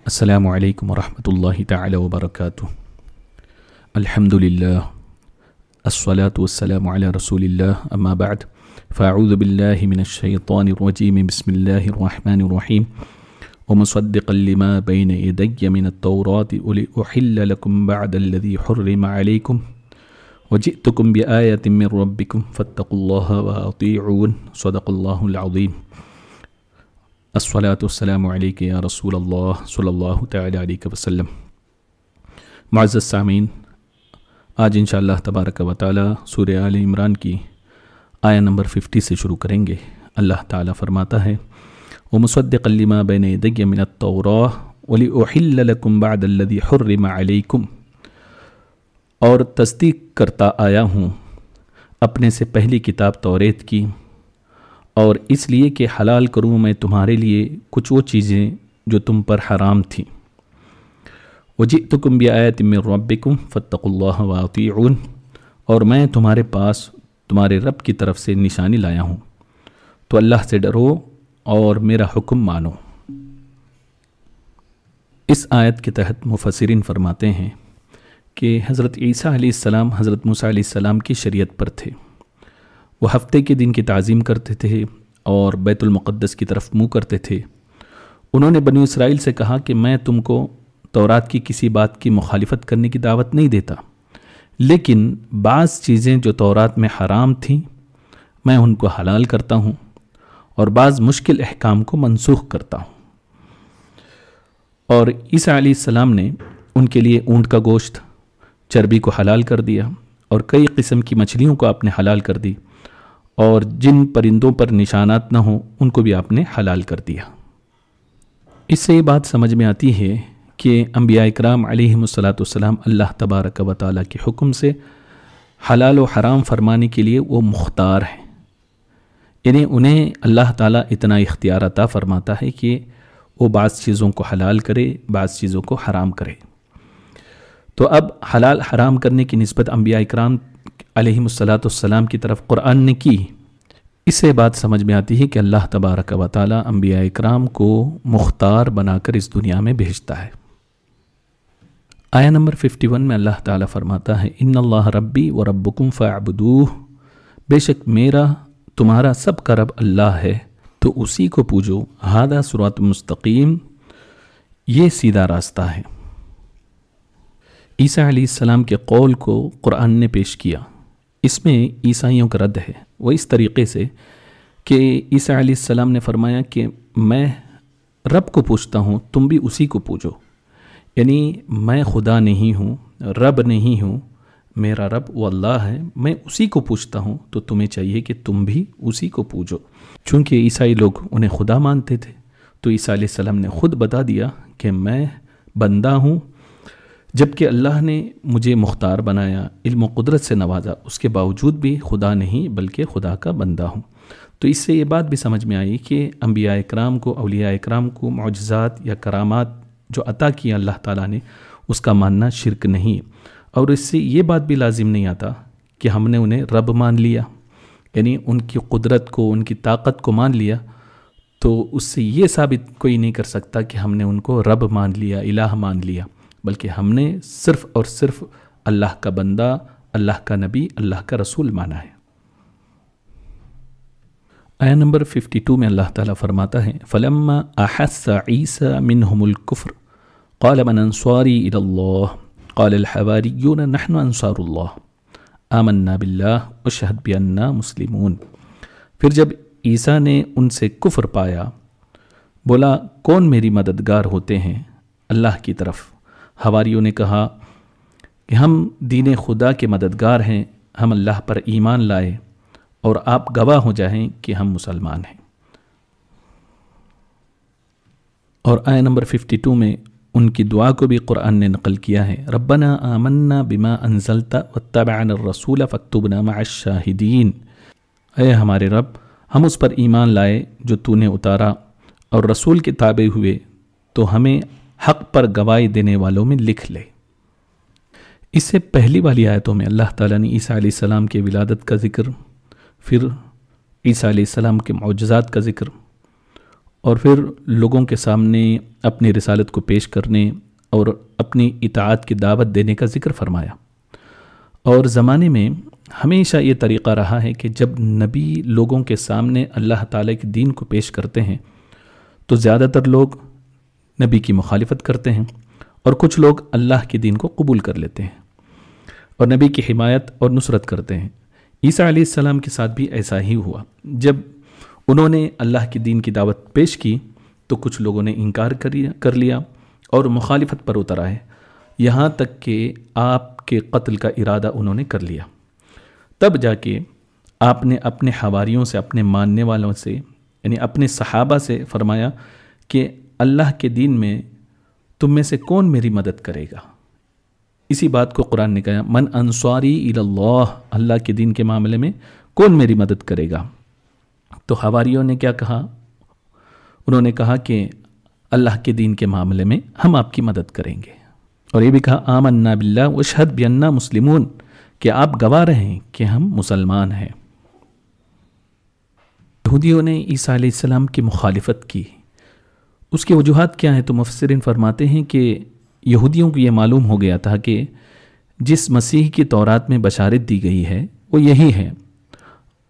السلام علیکم ورحمۃ اللہ تعالی وبرکاتہ۔ الحمدللہ الصلاۃ والسلام علی رسول اللہ، اما بعد فاعوذ باللہ من الشیطان الرجیم، بسم اللہ الرحمن الرحیم، ومصدقا لما بین یدی من التوراۃ ولأحل لکم بعد الذی حرم علیکم وجئتکم بآیۃ من ربکم فاتقوا اللہ واطیعون، صدق اللہ العظیم۔ الصلاۃ والسلام علیک یا رسول اللہ صلی اللہ تعالی علیہ وسلم۔ معزز سامعین، آج انشاءاللہ تبارک و تعالی سورہ آل عمران کی آیہ نمبر 50 سے شروع کریں گے۔ اللہ تعالی فرماتا ہے وَمُصَدِّقًا لِمَا بَيْنَ يَدَيَّ مِنَ التَّوْرَاةِ وَلِأُحِلَّ لَكُمْ بَعْدَ الَّذِي حُرِّمَ عَلَيْكُمْ، اور تصدیق کرتا آیا ہوں اپنے سے پہلی کتاب توریت کی، اور اس لیے کہ حلال کروں میں تمہارے لیے کچھ وہ چیزیں جو تم پر حرام تھیں۔ وَجِئْتُكُمْ بِآیَةٍ مِّن رَبِّكُمْ فَاتَّقُوا اللَّهَ وَأَطِیعُونِ، اور میں تمہارے پاس تمہارے رب کی طرف سے نشانی لایا ہوں، تو اللہ سے ڈرو اور میرا حکم مانو۔ اس آیت کے تحت مفسرین فرماتے ہیں کہ حضرت عیسیٰ علیہ السلام حضرت موسیٰ علیہ السلام کی شریعت پر تھے۔ وہ ہفتے کے دن کی تعظیم کرتے تھے اور بیت المقدس کی طرف منہ کرتے تھے۔ انہوں نے بنی اسرائیل سے کہا کہ میں تم کو تورات کی کسی بات کی مخالفت کرنے کی دعوت نہیں دیتا، لیکن بعض چیزیں جو تورات میں حرام تھیں میں ان کو حلال کرتا ہوں، اور بعض مشکل احکام کو منسوخ کرتا ہوں۔ اور عیسیٰ علیہ السلام نے ان کے لیے اونٹ کا گوشت، چربی کو حلال کر دیا، اور کئی قسم کی مچھلیوں کو آپ نے حلال کر دی، اور جن پرندوں پر نشانات نہ ہوں ان کو بھی آپ نے حلال کر دیا۔ اس سے یہ بات سمجھ میں آتی ہے کہ انبیاء اکرام علیہم السلام اللہ تبارک و تعالیٰ کے حکم سے حلال و حرام فرمانے کے لیے وہ مختار ہیں، یعنی انہیں اللہ تعالیٰ اتنا اختیار عطا فرماتا ہے کہ وہ بعض چیزوں کو حلال کرے، بعض چیزوں کو حرام کرے۔ تو اب حلال حرام کرنے کی نسبت انبیاء اکرام علیہم السلام کی طرف قرآن نے کی۔ اس سے بات سمجھ میں آتی ہے کہ اللہ تبارک و تعالیٰ انبیاء اکرام کو مختار بنا کر اس دنیا میں بھیجتا ہے۔ آیہ نمبر 51 میں اللہ تعالیٰ فرماتا ہے ان اللہ ربی و ربکم فاعبدوہ، بے شک میرا تمہارا سب کا رب اللہ ہے تو اسی کو پوجو، ھذا صراط مستقیم، یہ سیدھا راستہ ہے۔ عیسیٰ علیہ السلام کے قول کو قرآن نے پیش کیا۔ اس میں عیسائیوں کا رد ہے، وہ اس طریقے سے کہ عیسیٰ علیہ السلام نے فرمایا کہ میں رب کو پوچھتا ہوں، تم بھی اسی کو پوجو، یعنی میں خدا نہیں ہوں، رب نہیں ہوں، میرا رب وہ اللہ ہے، میں اسی کو پوچھتا ہوں، تو تمہیں چاہیے کہ تم بھی اسی کو پوجو۔ چونکہ عیسائی لوگ انہیں خدا مانتے تھے، تو عیسیٰ علیہ السلام نے خود بتا دیا کہ میں بندہ ہوں، جبکہ اللہ نے مجھے مختار بنایا، علم و قدرت سے نوازا، اس کے باوجود بھی خدا نہیں بلکہ خدا کا بندہ ہوں۔ تو اس سے یہ بات بھی سمجھ میں آئی کہ انبیاء اکرام کو، اولیاء اکرام کو معجزات یا کرامات جو عطا کیا اللہ تعالیٰ نے، اس کا ماننا شرک نہیں، اور اس سے یہ بات بھی لازم نہیں آتا کہ ہم نے انہیں رب مان لیا، یعنی ان کی قدرت کو، ان کی طاقت کو مان لیا، تو اس سے یہ ثابت کوئی نہیں کر سکتا کہ ہم نے ان کو رب مان لیا، الہ مان لیا، بلکہ ہم نے صرف اور صرف اللہ کا بندہ، اللہ کا نبی، اللہ کا رسول مانا ہے۔ آیہ نمبر 52 میں اللہ تعالیٰ فرماتا ہے فَلَمَّا أَحَسَّ عِيسَى مِنْهُمُ الْكُفْرَ قَالَ مَنْ أَنصَارِي إِلَى اللَّهِ قَالَ الْحَوَارِيُّونَ نَحْنُ أَنصَارُ اللَّهِ آمَنَّا بِاللَّهِ وَاشْهَدْ بِأَنَّا مُسْلِمُونَ۔ پھر جب عیسیٰ نے ان سے کفر پایا، بولا کون میری مددگار ہوتے ہیں اللہ کی طرف؟ حواریوں نے کہا کہ ہم دین خدا کے مددگار ہیں، ہم اللہ پر ایمان لائے، اور آپ گواہ ہو جائیں کہ ہم مسلمان ہیں۔ اور آیہ نمبر 52 میں ان کی دعا کو بھی قرآن نے نقل کیا ہے ربنا آمنا بما انزلت واتبعنا الرسول فاکتبنا مع الشاہدین، اے ہمارے رب ہم اس پر ایمان لائے جو تو نے اتارا، اور رسول کے تابع ہوئے، تو ہمیں حق پر گواہی دینے والوں میں لکھ لے۔ اس سے پہلی والی آیتوں میں اللہ تعالیٰ نے عیسیٰ علیہ السلام کے ولادت کا ذکر، پھر عیسیٰ علیہ السلام کے معجزات کا ذکر، اور پھر لوگوں کے سامنے اپنی رسالت کو پیش کرنے اور اپنی اطاعت کی دعوت دینے کا ذکر فرمایا۔ اور زمانے میں ہمیشہ یہ طریقہ رہا ہے کہ جب نبی لوگوں کے سامنے اللہ تعالیٰ کے دین کو پیش کرتے ہیں تو زیادہ تر لوگ نبی کی مخالفت کرتے ہیں اور کچھ لوگ اللہ کے دین کو قبول کر لیتے ہیں اور نبی کی حمایت اور نصرت کرتے ہیں۔ عیسیٰ علیہ السلام کے ساتھ بھی ایسا ہی ہوا۔ جب انہوں نے اللہ کے دین کی دعوت پیش کی تو کچھ لوگوں نے انکار کر لیا اور مخالفت پر اتر آئے، یہاں تک کہ آپ کے قتل کا ارادہ انہوں نے کر لیا۔ تب جا کے آپ نے اپنے حواریوں سے، اپنے ماننے والوں سے، یعنی اپنے صحابہ سے فرمایا کہ اللہ کے دین میں تم میں سے کون میری مدد کرے گا؟ اسی بات کو قرآن نے کہا، من انصاری الی اللہ، اللہ کے دین کے معاملے میں کون میری مدد کرے گا؟ تو حواریوں نے کیا کہا؟ انہوں نے کہا کہ اللہ کے دین کے معاملے میں ہم آپ کی مدد کریں گے، اور یہ بھی کہا آمنا باللہ واشہد بأننا مسلمون، کہ آپ گواہ رہیں کہ ہم مسلمان ہیں۔ یہودیوں نے عیسیٰ علیہ السلام کی مخالفت کی، اس کی وجوہات کیا ہیں؟ تو مفسرین فرماتے ہیں کہ یہودیوں کو یہ معلوم ہو گیا تھا کہ جس مسیح کی تورات میں بشارت دی گئی ہے وہ یہی ہے،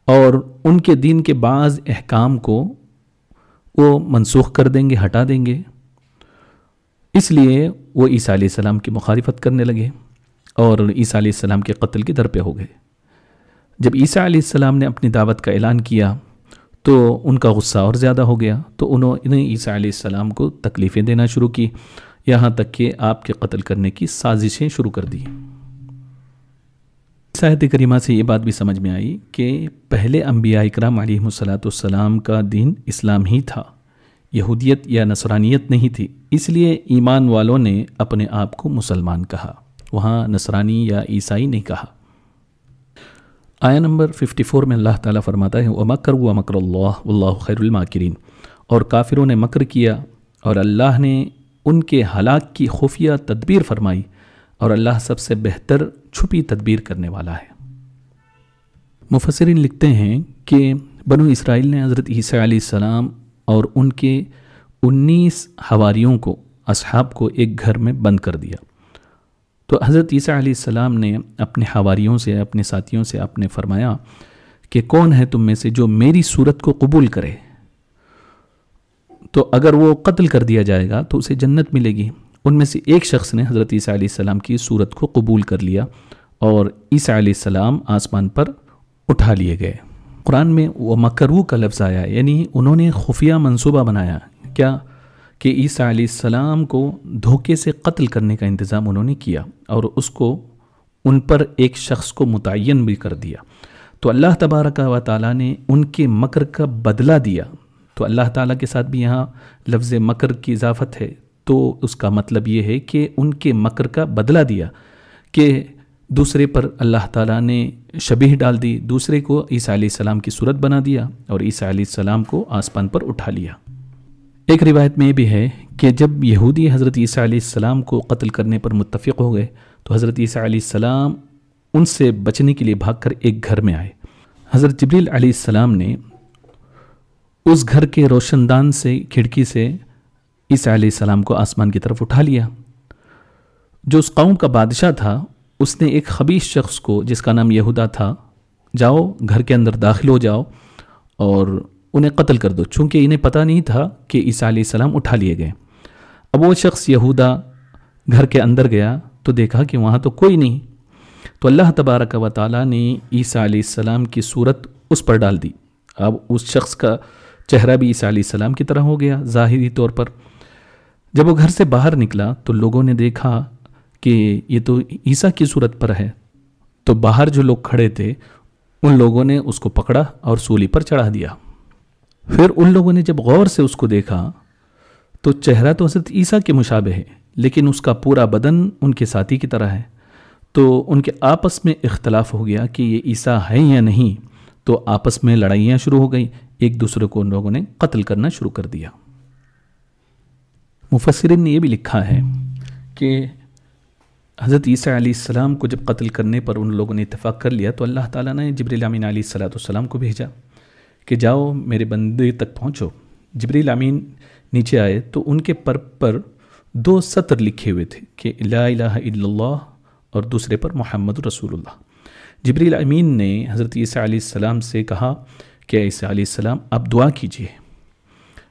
اور ان کے دین کے بعض احکام کو وہ منسوخ کر دیں گے، ہٹا دیں گے، اس لیے وہ عیسیٰ علیہ السلام کی مخالفت کرنے لگے اور عیسیٰ علیہ السلام کے قتل کی در پہ ہو گئے۔ جب عیسیٰ علیہ السلام نے اپنی دعوت کا اعلان کیا تو ان کا غصہ اور زیادہ ہو گیا، تو انہوں نے عیسیٰ علیہ السلام کو تکلیفیں دینا شروع کی، یہاں تک کہ آپ کے قتل کرنے کی سازشیں شروع کر دی۔ اس آیت کریمہ سے یہ بات بھی سمجھ میں آئی کہ پہلے انبیاء اکرام علیہم السلام کا دین اسلام ہی تھا، یہودیت یا نصرانیت نہیں تھی، اس لیے ایمان والوں نے اپنے آپ کو مسلمان کہا، وہاں نصرانی یا عیسائی نہیں کہا۔ آیہ نمبر 54 میں اللہ تعالیٰ فرماتا ہے وَمَكَرُوا وَمَكْرَ اللَّهُ وَاللَّهُ خَيْرُ الْمَاكِرِينَ، اور کافروں نے مکر کیا اور اللہ نے ان کے ہلاک کی خفیہ تدبیر فرمائی، اور اللہ سب سے بہتر چھپی تدبیر کرنے والا ہے۔ مفسرین لکھتے ہیں کہ بنو اسرائیل نے حضرت عیسیٰ علیہ السلام اور ان کے 19 حواریوں کو، اصحاب کو ایک گھر میں بند کر دیا۔ تو حضرت عیسیٰ علیہ السلام نے اپنے حواریوں سے، اپنے ساتھیوں سے آپ نے فرمایا کہ کون ہے تم میں سے جو میری صورت کو قبول کرے، تو اگر وہ قتل کر دیا جائے گا تو اسے جنت ملے گی۔ ان میں سے ایک شخص نے حضرت عیسیٰ علیہ السلام کی صورت کو قبول کر لیا اور عیسیٰ علیہ السلام آسمان پر اٹھا لیے گئے۔ قرآن میں وہ مکرو کا لفظ آیا، یعنی انہوں نے خفیہ منصوبہ بنایا، کیا کہ عیسیٰ علیہ السلام کو دھوکے سے قتل کرنے کا انتظام انہوں نے کیا، اور اس کو ان پر ایک شخص کو متعین بھی کر دیا۔ تو اللہ تبارک و تعالیٰ نے ان کے مکر کا بدلہ دیا۔ تو اللہ تعالیٰ کے ساتھ بھی یہاں لفظ مکر کی اضافت ہے، تو اس کا مطلب یہ ہے کہ ان کے مکر کا بدلہ دیا، کہ دوسرے پر اللہ تعالیٰ نے شبیہ ڈال دی، دوسرے کو عیسیٰ علیہ السلام کی صورت بنا دیا اور عیسیٰ علیہ السلام کو آسمان پر اٹھا لیا۔ ایک روایت میں یہ بھی ہے کہ جب یہودی حضرت عیسیٰ علیہ السلام کو قتل کرنے پر متفق ہو گئے تو حضرت عیسیٰ علیہ السلام ان سے بچنے کے لیے بھاگ کر ایک گھر میں آئے۔ حضرت جبریل علیہ السلام نے اس گھر کے روشن دان سے، کھڑکی سے عیسیٰ علیہ السلام کو آسمان کی طرف اٹھا لیا۔ جو اس قوم کا بادشاہ تھا اس نے ایک خبیث شخص کو، جس کا نام یہودا تھا، جاؤ گھر کے اندر داخل ہو جاؤ اور انہیں قتل کر دو، چونکہ انہیں پتہ نہیں تھا کہ عیسیٰ علیہ السلام اٹھا لیے گئے۔ اب وہ شخص یہودا گھر کے اندر گیا تو دیکھا کہ وہاں تو کوئی نہیں، تو اللہ تبارک و تعالیٰ نے عیسیٰ علیہ السلام کی صورت اس پر ڈال دی۔ اب اس شخص کا چہرہ بھی عیسیٰ علیہ السلام کی طرح ہو گیا ظاہری طور پر۔ جب وہ گھر سے باہر نکلا تو لوگوں نے دیکھا کہ یہ تو عیسیٰ کی صورت پر ہے، تو باہر جو لوگ کھڑے تھے ان لوگوں نے اس کو پکڑا اور سولی پر چڑھا دیا۔ پھر ان لوگوں نے جب غور سے اس کو دیکھا تو چہرہ تو حضرت عیسیٰ کے مشابہ ہے، لیکن اس کا پورا بدن ان کے ساتھی کی طرح ہے۔ تو ان کے آپس میں اختلاف ہو گیا کہ یہ عیسیٰ ہے یا نہیں، تو آپس میں لڑائیاں شروع ہو گئی، ایک دوسرے کو ان لوگوں نے قتل کرنا شروع کر دیا۔ مفسرین نے یہ بھی لکھا ہے کہ حضرت عیسیٰ علیہ السلام کو جب قتل کرنے پر ان لوگوں نے اتفاق کر لیا تو اللہ تعالیٰ نے جبریل امین علیہ السلام کو بھیجا کہ جاؤ میرے بندے تک پہنچو جبریل امین نیچے آئے تو ان کے پر 2 سطر لکھے ہوئے تھے کہ لا الہ الا اللہ اور دوسرے پر محمد رسول اللہ۔ جبریل امین نے حضرت عیسیٰ علیہ السلام سے کہا کہ عیسیٰ علیہ السلام آپ دعا کیجئے،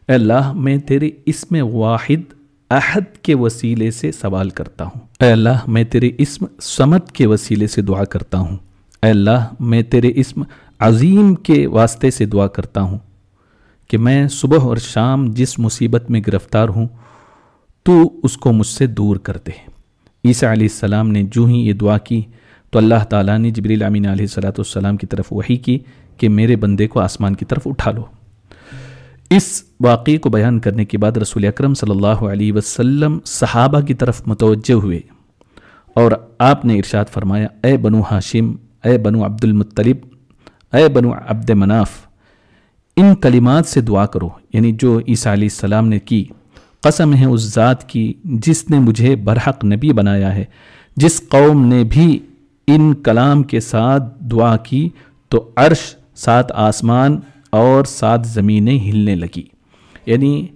اے اللہ میں تیرے اسم واحد احد کے وسیلے سے سوال کرتا ہوں، اے اللہ میں تیرے اسم صمد کے وسیلے سے دعا کرتا ہوں، اے اللہ میں تیرے اسم عظیم کے واسطے سے دعا کرتا ہوں کہ میں صبح اور شام جس مصیبت میں گرفتار ہوں تو اس کو مجھ سے دور کر دے۔ عیسیٰ علیہ السلام نے جو ہی یہ دعا کی تو اللہ تعالیٰ نے جبریل امین علیہ السلام کی طرف وحی کی کہ میرے بندے کو آسمان کی طرف اٹھا لو۔ اس واقعے کو بیان کرنے کے بعد رسول اکرم صلی اللہ علیہ وسلم صحابہ کی طرف متوجہ ہوئے اور آپ نے ارشاد فرمایا، اے بنو ہاشم، اے بنو عبد المطلب، اے بنو عبد مناف، ان کلمات سے دعا کرو، یعنی جو عیسیٰ علیہ السلام نے کی، قسم ہے اس ذات کی جس نے مجھے برحق نبی بنایا ہے، جس قوم نے بھی ان کلام کے ساتھ دعا کی تو عرش، 7 آسمان اور 7 زمینیں ہلنے لگی۔ یعنی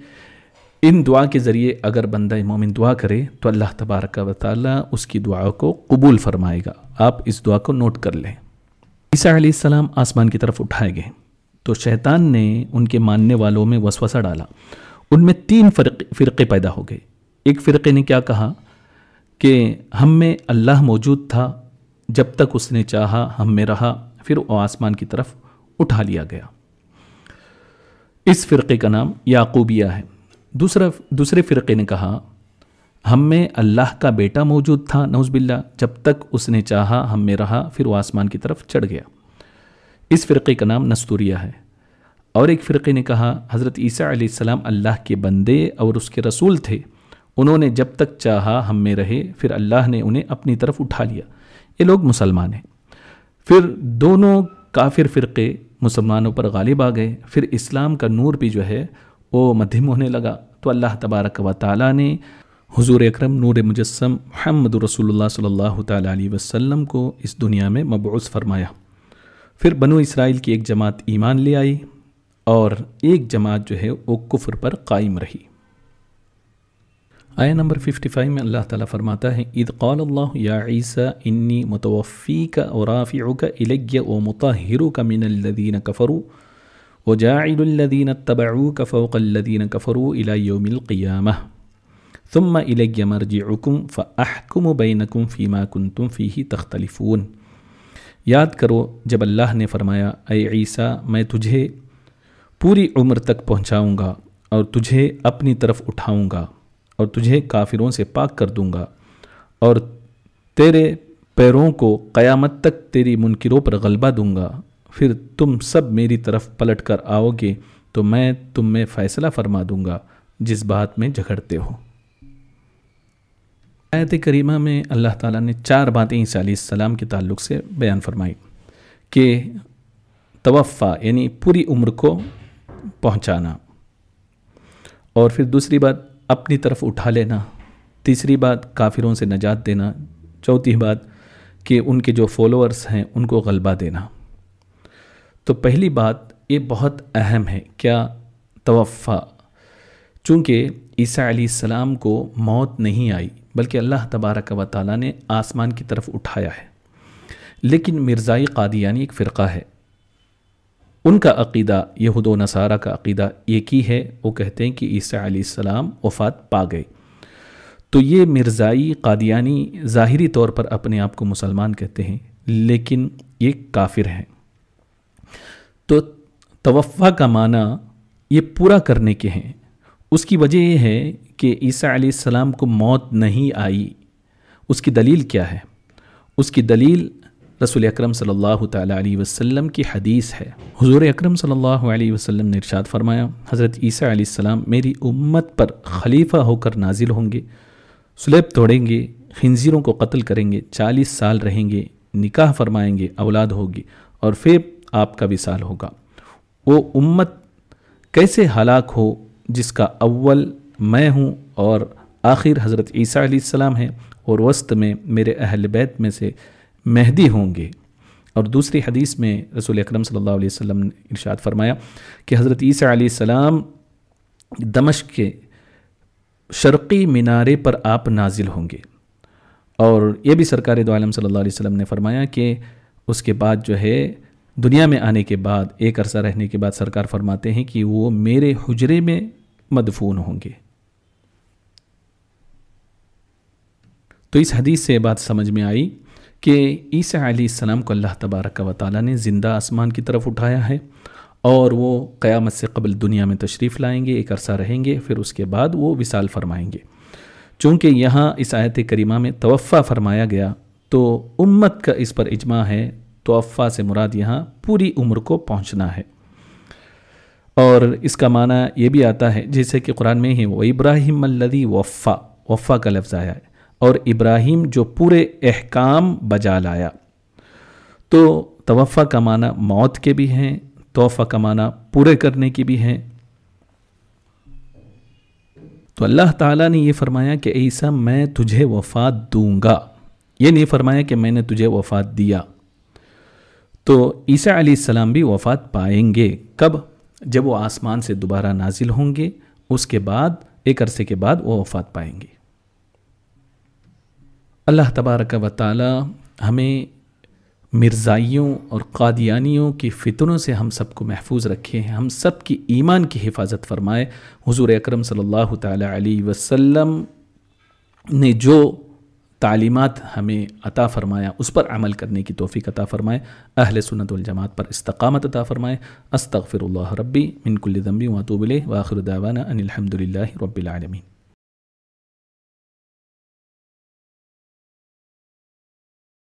ان دعا کے ذریعے اگر بندہ مومن دعا کرے تو اللہ تبارک و تعالی اس کی دعا کو قبول فرمائے گا۔ آپ اس دعا کو نوٹ کر لیں۔ عیسیٰ علیہ السلام آسمان کی طرف اٹھائے گئے تو شیطان نے ان کے ماننے والوں میں وسوسہ ڈالا۔ ان میں 3 فرقے پیدا ہو گئے۔ ایک فرقے نے کیا کہا کہ ہم میں اللہ موجود تھا، جب تک اس نے چاہا ہم میں رہا، پھر وہ آسمان کی طرف اٹھا لیا گیا۔ اس فرقے کا نام یعقوبیہ ہے۔ دوسرے فرقے نے کہا ہم میں اللہ کا بیٹا موجود تھا، نعوذ باللہ، جب تک اس نے چاہا ہم میں رہا، پھر وہ آسمان کی طرف چڑھ گیا۔ اس فرقے کا نام نستوریہ ہے۔ اور ایک فرقے نے کہا حضرت عیسیٰ علیہ السلام اللہ کے بندے اور اس کے رسول تھے، انہوں نے جب تک چاہا ہم میں رہے، پھر اللہ نے انہیں اپنی طرف اٹھا لیا۔ یہ لوگ مسلمان ہیں۔ پھر دونوں کافر فرقے مسلمانوں پر غالب آ گئے، پھر اسلام کا نور بھی جو ہے وہ مدھم ہونے لگا، تو اللہ تبارک و تعالیٰ نے حضور اکرم نور مجسم محمد رسول اللہ صلی اللہ تعالیٰ علیہ وسلم کو اس دنیا میں مبعوث فرمایا۔ پھر بنو اسرائیل کی ایک جماعت ایمان لے آئی اور ایک جماعت جو ہے وہ کفر پر قائم رہی۔ آیہ نمبر 55 میں اللہ تعالیٰ فرماتا ہے اذ قال اللہ یا عیسیٰ انی متوفیک ورافعک الی ومطہرک من الذین کفروا وجاعل الذین اتبعوک فوق الذین کفروا الی یوم القیامہ ثم الی مرجعکم فاحکم بینکم فیما کنتم فیہ تختلفون۔ یاد کرو جب اللہ نے فرمایا اے عیسیٰ میں تجھے پوری عمر تک پہنچاؤں گا اور تجھے اپنی طرف اٹھاؤں گا اور تجھے کافروں سے پاک کر دوں گا اور تیرے پیروں کو قیامت تک تیری منکروں پر غلبہ دوں گا، پھر تم سب میری طرف پلٹ کر آؤ گے تو میں تم میں فیصلہ فرما دوں گا جس بات میں جھگڑتے ہو۔ آیت کریمہ میں اللہ تعالیٰ نے 4 باتیں عیسیٰ علیہ السلام کے تعلق سے بیان فرمائی کہ توفع یعنی پوری عمر کو پہنچانا، اور پھر دوسری بات اپنی طرف اٹھا لینا، تیسری بات کافروں سے نجات دینا، چوتھی بات کہ ان کے جو فالوورز ہیں ان کو غلبہ دینا۔ تو پہلی بات یہ بہت اہم ہے، کیا توفع، چونکہ عیسیٰ علیہ السلام کو موت نہیں آئی بلکہ اللہ تبارک و تعالیٰ نے آسمان کی طرف اٹھایا ہے۔ لیکن مرزائی قادیانی ایک فرقہ ہے، ان کا عقیدہ یہود و نصارہ کا عقیدہ ایک ہی ہے، وہ کہتے ہیں کہ عیسیٰ علیہ السلام وفات پا گئے۔ تو یہ مرزائی قادیانی ظاہری طور پر اپنے آپ کو مسلمان کہتے ہیں لیکن یہ کافر ہیں۔ تو توفع کا معنی یہ پورا کرنے کے ہیں۔ اس کی وجہ یہ ہے کہ عیسیٰ علیہ السلام کو موت نہیں آئی۔ اس کی دلیل کیا ہے؟ اس کی دلیل رسول اکرم صلی اللہ تعالیٰ علیہ وسلم کی حدیث ہے۔ حضور اکرم صلی اللہ علیہ وسلم نے ارشاد فرمایا حضرت عیسیٰ علیہ السلام میری امت پر خلیفہ ہو کر نازل ہوں گے، صلیب توڑیں گے، خنزیروں کو قتل کریں گے، 40 سال رہیں گے، نکاح فرمائیں گے، اولاد ہوگی اور پھر آپ کا وصال ہوگا۔ وہ امت کیسے ہلاک ہو جس کا اول میں ہوں اور آخر حضرت عیسیٰ علیہ السلام ہیں اور وسط میں میرے اہل بیت میں سے مہدی ہوں گے۔ اور دوسری حدیث میں رسول اکرم صلی اللہ علیہ وسلم نے ارشاد فرمایا کہ حضرت عیسیٰ علیہ السلام دمشق کے شرقی مینارے پر آپ نازل ہوں گے۔ اور یہ بھی سرکار دو عالم صلی اللہ علیہ وسلم نے فرمایا کہ اس کے بعد جو ہے دنیا میں آنے کے بعد ایک عرصہ رہنے کے بعد سرکار فرماتے ہیں کہ وہ میرے حجرے میں مدفون ہوں گے۔ تو اس حدیث سے یہ بات سمجھ میں آئی کہ عیسیٰ علیہ السلام کو اللہ تبارک و تعالیٰ نے زندہ آسمان کی طرف اٹھایا ہے، اور وہ قیامت سے قبل دنیا میں تشریف لائیں گے، ایک عرصہ رہیں گے، پھر اس کے بعد وہ وصال فرمائیں گے۔ چونکہ یہاں اس آیت کریمہ میں توفیٰ فرمایا گیا تو امت کا اس پر اجماع ہے، توفیٰ سے مراد یہاں پوری عمر کو پہنچنا ہے۔ اور اس کا معنی یہ بھی آتا ہے جیسے کہ قرآن میں ہی وَإِبْرَاهِيمَ الَّذِي وَفَّى کا لفظ آیا ہے، اور ابراہیم جو پورے احکام بجا لایا۔ تو توفیٰ کا معنی موت کے بھی ہیں، توفیٰ کا معنی پورے کرنے کی بھی ہیں۔ تو اللہ تعالیٰ نے یہ فرمایا کہ عیسیٰ میں تجھے وفات دوں گا، یہ نہیں فرمایا کہ میں نے تجھے وفات دیا۔ تو عیسیٰ علیہ السلام بھی وفات پائیں گے، کب؟ جب وہ آسمان سے دوبارہ نازل ہوں گے، اس کے بعد ایک عرصے کے بعد وہ وفات پائیں گے۔ اللہ تبارک و تعالی ہمیں مرزائیوں اور قادیانیوں کی فتنوں سے ہم سب کو محفوظ رکھے، ہم سب کی ایمان کی حفاظت فرمائے۔ حضور اکرم صلی اللہ تعالی علیہ وسلم نے جو تعلیمات ہمیں عطا فرمایا اس پر عمل کرنے کی توفیق عطا فرمائے، اہل سنت والجماعت پر استقامت عطا فرمائے۔ استغفر اللہ ربی من کل ذنب واتوب الیہ، وآخر دعوانا ان الحمد للہ رب العالمین۔